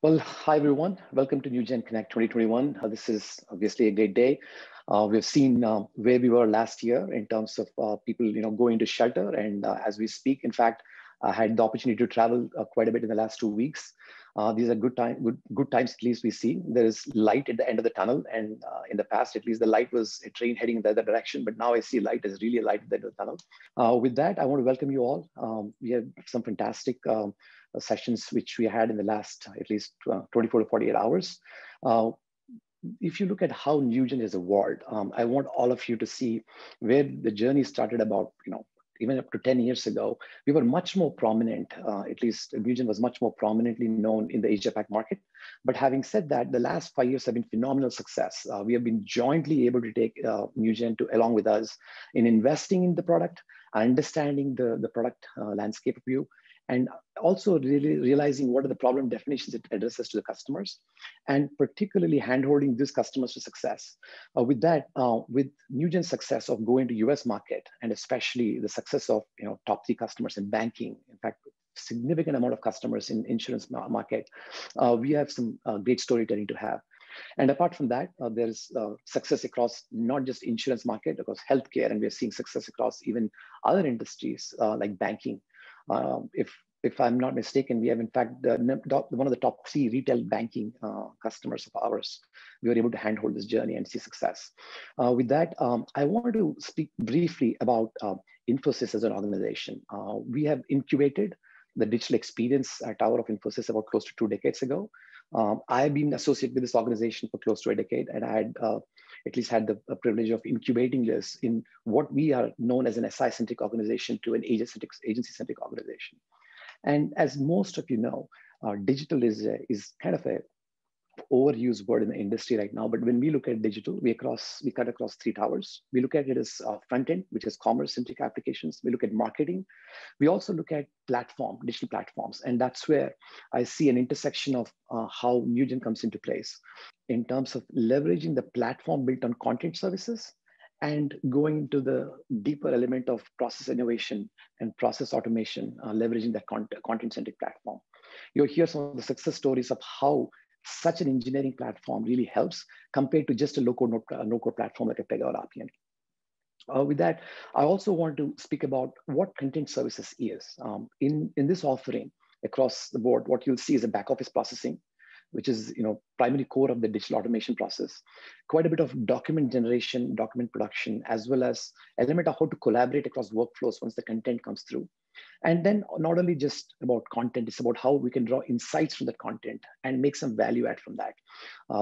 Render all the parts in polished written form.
Well, hi everyone. Welcome to Newgen Connect 2021. This is obviously a great day. We've seen where we were last year in terms of people, going to shelter, and as we speak, in fact, I had the opportunity to travel quite a bit in the last 2 weeks. These are good times. At least we see there is light at the end of the tunnel, and in the past, at least, the light was a train heading in the other direction. But now I see light is really a light at the end of the tunnel. With that, I want to welcome you all. We have some fantastic sessions which we had in the last at least 24 to 48 hours. Uh, if you look at how Newgen has evolved, I want all of you to see where the journey started about, even up to 10 years ago, we were much more prominent, at least Newgen was much more prominently known in the Asia Pac market. But having said that, the last 5 years have been phenomenal success. We have been jointly able to take Newgen along with us in investing in the product, understanding the product landscape view, and also really realizing what are the problem definitions it addresses to the customers, and particularly handholding these customers to success. With Newgen's success of going to US market, and especially the success of top 3 customers in banking, in fact, significant amount of customers in insurance market, we have some great storytelling to have. And apart from that, there's success across not just insurance market, across healthcare, and we're seeing success across even other industries like banking. If I'm not mistaken, we have in fact one of the top 3 retail banking customers of ours. We were able to handhold this journey and see success. With that, I wanted to speak briefly about Infosys as an organization. We have incubated the digital experience tower of Infosys about close to 2 decades ago. I've been associated with this organization for close to a decade, and I had at least had the privilege of incubating this in what we are known as an SI-centric organization to an agency-centric organization. And as most of you know, digital is kind of a overused word in the industry right now. But when we look at digital, we cut across 3 towers. We look at it as front end, which is commerce-centric applications. We look at marketing. We also look at digital platforms. And that's where I see an intersection of how Newgen comes into place in terms of leveraging the platform built on content services and going into the deeper element of process innovation and process automation, leveraging that content-centric platform. You'll hear some of the success stories of how such an engineering platform really helps compared to just a no-code platform like a Pega or RPN. With that, I also want to speak about what content services is. In this offering, across the board, what you'll see is a back office processing, which is primary core of the digital automation process, quite a bit of document generation, document production, as well as element of how to collaborate across workflows once the content comes through. And then not only just about content, it's about how we can draw insights from that content and make some value add from that.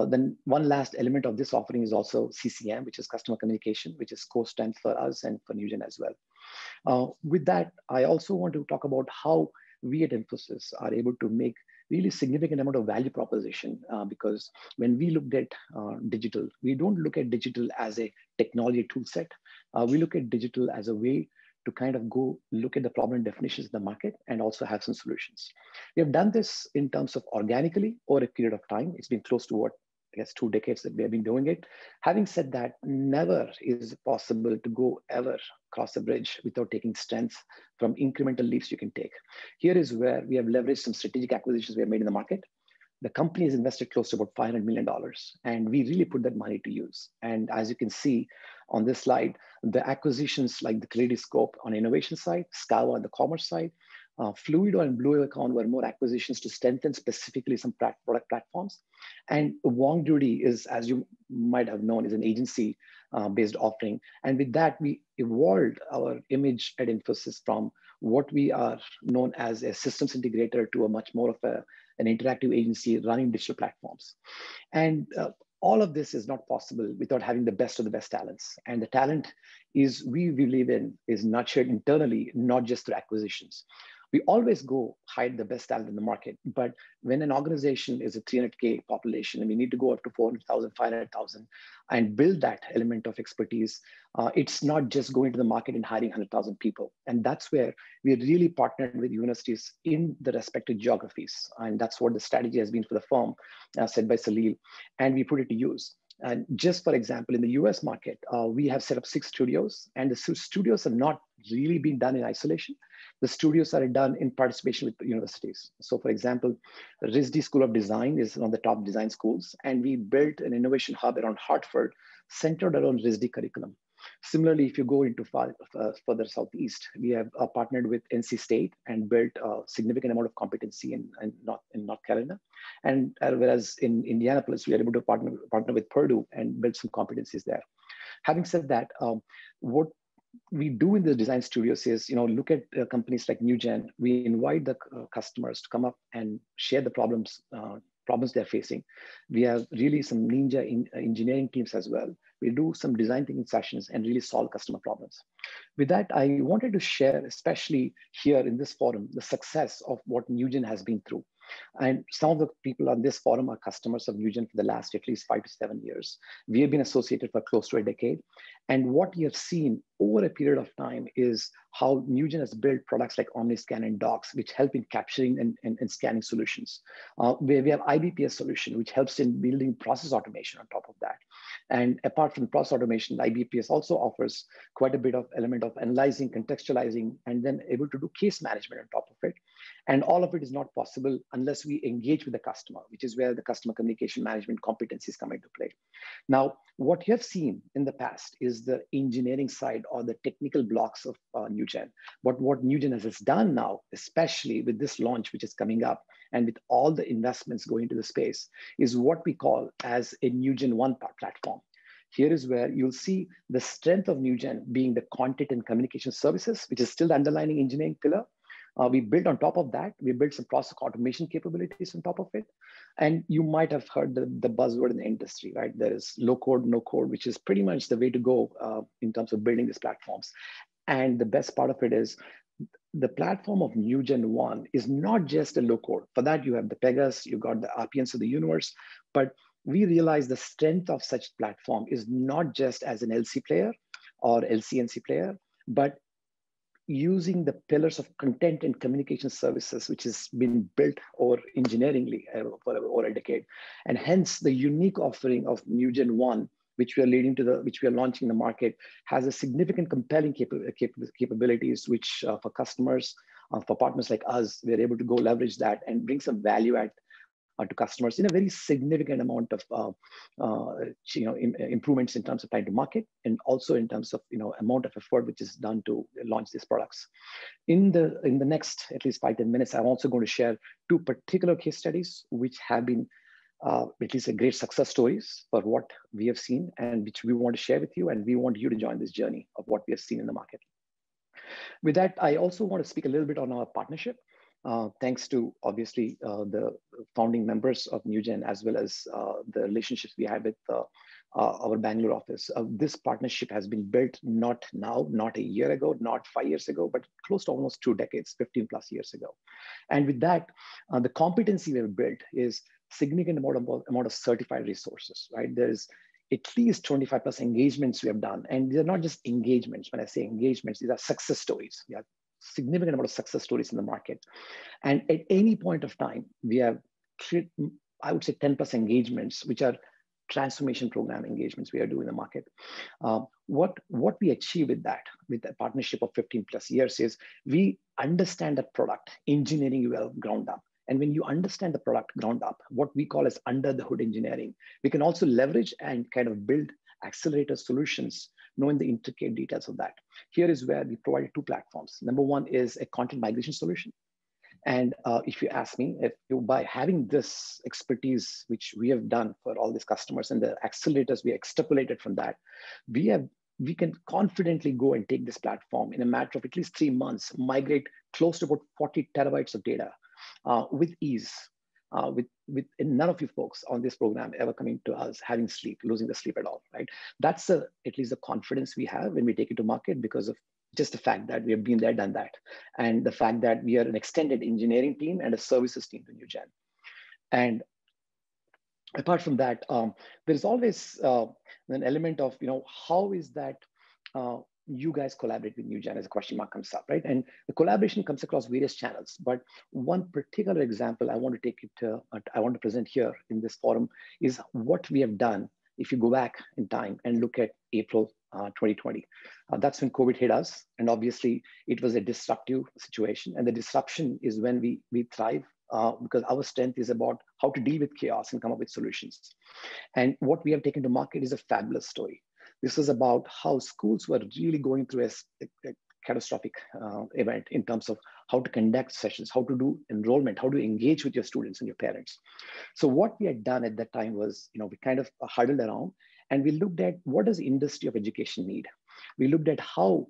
Then one last element of this offering is also CCM, which is customer communication, which is core strength for us and for Newgen as well. With that, I also want to talk about how we at Infosys are able to make really significant amount of value proposition because when we looked at digital, we don't look at digital as a technology tool set. We look at digital as a way to kind of go look at the problem definitions in the market and also have some solutions. We have done this in terms of organically over a period of time. It's been close to 2 decades that we have been doing it. Having said that, never is it possible to go ever cross a bridge without taking strength from incremental leaps you can take. Here is where we have leveraged some strategic acquisitions we have made in the market. The company has invested close to about $500 million, and we really put that money to use. And as you can see on this slide, the acquisitions like the Kaleidoscope on the innovation side, Scava on the commerce side, Fluido and Blue Account were more acquisitions to strengthen specifically some product platforms. And Wong Duty is, as you might have known, is an agency-based offering. And with that, we evolved our image at Infosys from what we are known as a systems integrator to a much more of an interactive agency running digital platforms. And all of this is not possible without having the best of the best talents. And the talent is we believe in is nurtured internally, not just through acquisitions. We always go hide the best talent in the market, but when an organization is a 300K population and we need to go up to 400,000, 500,000 and build that element of expertise, it's not just going to the market and hiring 100,000 people. And that's where we really partnered with universities in the respective geographies. And that's what the strategy has been for the firm, said by Salil, and we put it to use. And just for example, in the US market, we have set up 6 studios, and the studios have not really been done in isolation. The studios are done in participation with universities. So for example, RISD School of Design is one of the top design schools, and we built an innovation hub around Hartford centered around RISD curriculum. Similarly, if you go into further southeast, we have partnered with NC State and built a significant amount of competency in North Carolina. And whereas in Indianapolis, we are able to partner with Purdue and build some competencies there. Having said that, what we do in the design studios is, look at companies like Newgen. We invite the customers to come up and share the problems they're facing. We have really some ninja engineering teams as well. We do some design thinking sessions and really solve customer problems. With that, I wanted to share, especially here in this forum, the success of what Newgen has been through. And some of the people on this forum are customers of Newgen for the last at least 5 to 7 years. We have been associated for close to a decade. And what we have seen over a period of time is how Newgen has built products like OmniScan and Docs, which help in capturing and scanning solutions. We have IBPS solution, which helps in building process automation on top of that. And apart from process automation, IBPS also offers quite a bit of element of analyzing, contextualizing, and then able to do case management on top of it. And all of it is not possible unless we engage with the customer, which is where the customer communication management competencies come into play. Now, what you have seen in the past is the engineering side or the technical blocks of Newgen. But what Newgen has done now, especially with this launch, which is coming up, and with all the investments going into the space, is what we call as a Newgen One platform. Here is where you'll see the strength of Newgen being the content and communication services, which is still the underlying engineering pillar. We built on top of that, we built some process automation capabilities on top of it. And you might have heard the buzzword in the industry, right? There is low code, no code, which is pretty much the way to go in terms of building these platforms. And the best part of it is the platform of Newgen One is not just a low code. For that, you have the Pegasus, you got the RPNs of the universe, but we realize the strength of such platform is not just as an LC player or LCNC player, but using the pillars of content and communication services, which has been built over engineeringly for over a decade. And hence the unique offering of Newgen One, which we are launching in the market, has a significant compelling capabilities, which for customers, for partners like us, we're able to go leverage that and bring some value add to customers in a very significant amount of improvements in terms of time to market, and also in terms of amount of effort which is done to launch these products. In the next at least 5-10 minutes, I'm also going to share 2 particular case studies which have been at least a great success stories for what we have seen and which we want to share with you, and we want you to join this journey of what we have seen in the market. With that, I also want to speak a little bit on our partnership. Thanks to obviously the founding members of Newgen, as well as the relationships we have with our Bangalore office. This partnership has been built not now, not a year ago, not 5 years ago, but close to almost 2 decades, 15 plus years ago. And with that, the competency we have built is significant amount of certified resources, right? There's at least 25 plus engagements we have done. And these are not just engagements. When I say engagements, these are success stories. We have significant amount of success stories in the market. And at any point of time, we have, I would say 10 plus engagements, which are transformation program engagements we are doing in the market. What we achieve with that, with a partnership of 15 plus years, is we understand the product engineering well ground up. And when you understand the product ground up, what we call as under the hood engineering, we can also leverage and kind of build accelerator solutions, knowing the intricate details of that. Here is where we provide 2 platforms. Number one is a content migration solution. And if you ask me, by having this expertise, which we have done for all these customers and the accelerators we extrapolated from that, we can confidently go and take this platform in a matter of at least 3 months, migrate close to about 40 terabytes of data with ease. With none of you folks on this program ever coming to us having losing the sleep at all, right? That's at least the confidence we have when we take it to market, because of just the fact that we have been there, done that, and the fact that we are an extended engineering team and a services team to Newgen. And apart from that, there's always an element of, how is that you guys collaborate with Newgen as a question mark comes up, right? And the collaboration comes across various channels. But one particular example I want to present here in this forum is what we have done. If you go back in time and look at April 2020. That's when COVID hit us. And obviously, it was a disruptive situation. And the disruption is when we thrive because our strength is about how to deal with chaos and come up with solutions. And what we have taken to market is a fabulous story. This is about how schools were really going through a catastrophic event in terms of how to conduct sessions, how to do enrollment, how to engage with your students and your parents. So what we had done at that time was, we kind of huddled around and we looked at what does the industry of education need. We looked at how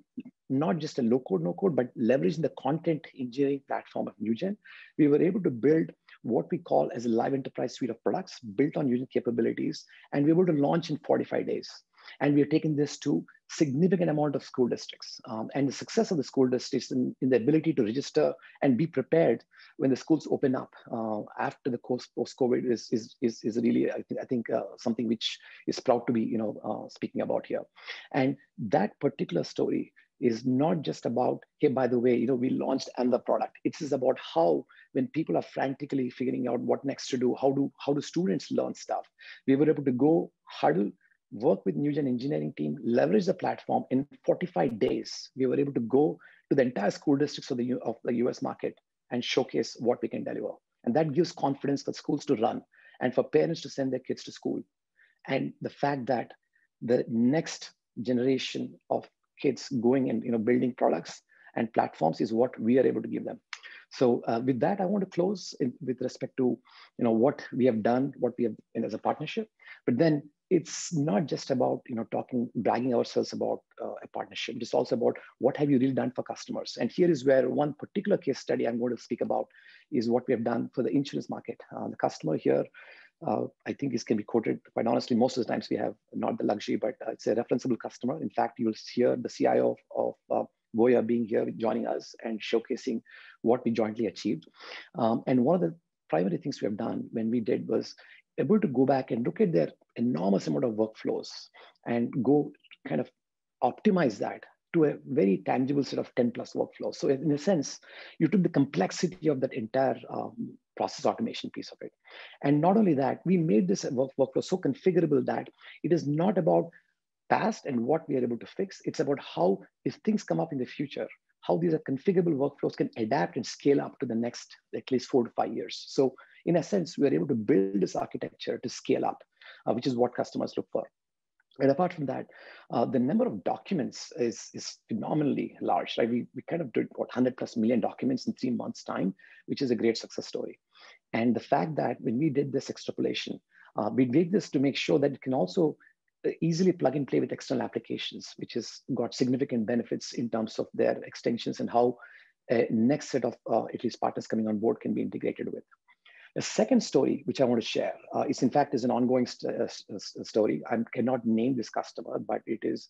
not just a low code, no code, but leveraging the content engineering platform of Newgen, we were able to build what we call as a live enterprise suite of products built on Newgen capabilities, and we were able to launch in 45 days. And we are taking this to significant amount of school districts. And the success of the school districts in the ability to register and be prepared when the schools open up after the post-COVID is really, I think something which is proud to be, speaking about here. And that particular story is not just about, hey, by the way, we launched and the product. It is about how, when people are frantically figuring out what next to do, how do students learn stuff, we were able to go huddle, work with Newgen engineering team, leverage the platform. In 45 days, we were able to go to the entire school districts of the US market and showcase what we can deliver. And that gives confidence for schools to run and for parents to send their kids to school. And the fact that the next generation of kids going and building products and platforms is what we are able to give them. So with that, I want to close with respect to what we have done, what we have as a partnership. But then it's not just about bragging ourselves about a partnership. It's also about what have you really done for customers. And here is where one particular case study I'm going to speak about is what we have done for the insurance market. The customer here, I think this can be quoted. Quite honestly, most of the times we have not the luxury, but it's a referenceable customer. In fact, you'll hear the CIO of Voya being here joining us and showcasing what we jointly achieved. And one of the primary things we have done when we did was able to go back and look at their enormous amount of workflows and go kind of optimize that to a very tangible set of 10 plus workflows. So in a sense, you took the complexity of that entire process automation piece of it. And not only that, we made this workflow so configurable that it is not about past and what we are able to fix. It's about how, if things come up in the future, how these are configurable workflows can adapt and scale up to the next at least 4 to 5 years. So in a sense, we are able to build this architecture to scale up, which is what customers look for. And apart from that, the number of documents is phenomenally large, right? We kind of did 100 plus million documents in 3 months' time, which is a great success story. And the fact that when we did this extrapolation, we did this to make sure that it can also easily plug and play with external applications, which has got significant benefits in terms of their extensions and how a next set of at least partners coming on board can be integrated with. The second story, which I want to share, is in fact is an ongoing story. I cannot name this customer, but it is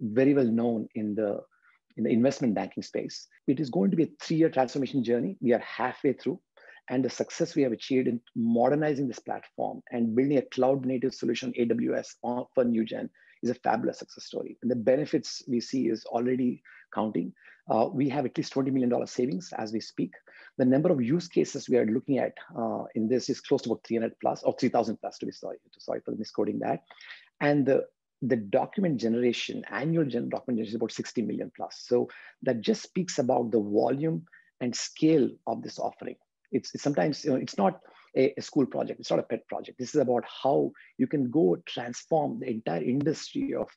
very well known in the investment banking space. It is going to be a 3-year transformation journey. We are halfway through. And the success we have achieved in modernizing this platform and building a cloud-native solution, AWS, for Newgen is a fabulous success story. And the benefits we see is already counting. We have at least $20 million savings as we speak. The number of use cases we are looking at in this is close to about 300 plus or 3,000 plus, to be sorry for misquoting that. And the document generation, annual document generation is about 60 million plus. So that just speaks about the volume and scale of this offering. It's sometimes, it's not a school project. It's not a pet project. This is about how you can go transform the entire industry of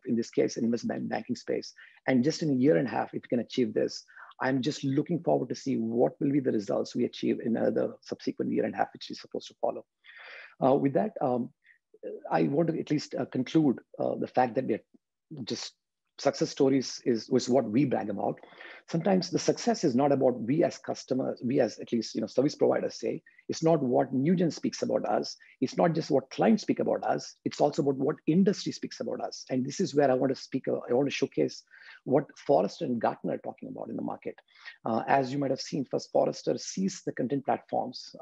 in this case, investment banking space. And just in a year and a half, if you can achieve this, I'm just looking forward to see what will be the results we achieve in another subsequent year and a half, which is supposed to follow. With that, I want to at least conclude the fact that we're just success stories is what we brag about. Sometimes the success is not about we as customers, we as at least service providers say. It's not what Newgen speaks about us. It's not just what clients speak about us. It's also about what industry speaks about us. And this is where I want to speak. I want to showcase what Forrester and Gartner are talking about in the market. As you might have seen, first Forrester sees the content platforms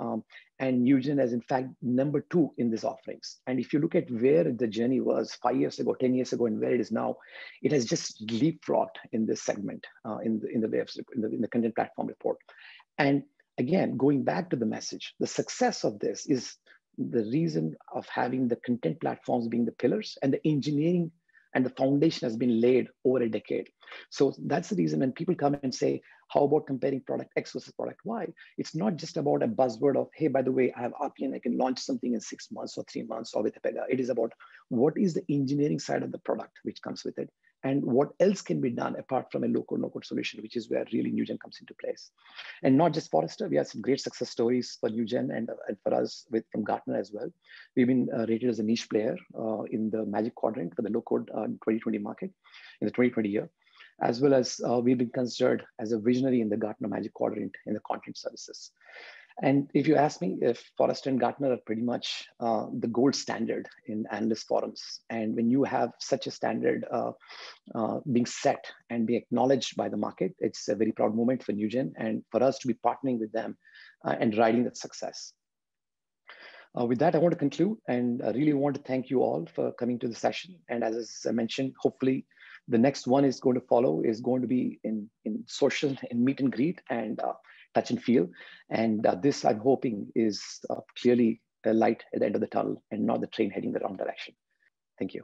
and Newgen as in fact number 2 in these offerings. And if you look at where the journey was 5 years ago, 10 years ago, and where it is now, it has just leapfrogged in this segment in the content platform report. And again, going back to the message, the success of this is the reason of having the content platforms being the pillars and the engineering and the foundation has been laid over a decade. So that's the reason when people come and say, how about comparing product X versus product Y? It's not just about a buzzword of, hey, by the way, I have RPN, I can launch something in 6 months or 3 months or with a Pega. It is about what is the engineering side of the product which comes with it, and what else can be done apart from a low-code, no-code solution, which is where really Newgen comes into place. And not just Forrester, we have some great success stories for Newgen and for us from Gartner as well. We've been rated as a niche player in the Magic Quadrant for the low-code 2020 market in the 2020 year, as well as we've been considered as a visionary in the Gartner Magic Quadrant in the content services. And if you ask me, if Forrester and Gartner are pretty much the gold standard in analyst forums, and when you have such a standard being set and being acknowledged by the market, it's a very proud moment for Newgen and for us to be partnering with them and riding that success. With that, I want to conclude, and I really want to thank you all for coming to the session. And as I mentioned, hopefully the next one is going to follow, is going to be in social, in meet and greet and touch and feel. And this, I'm hoping, is clearly a light at the end of the tunnel and not the train heading the wrong direction. Thank you.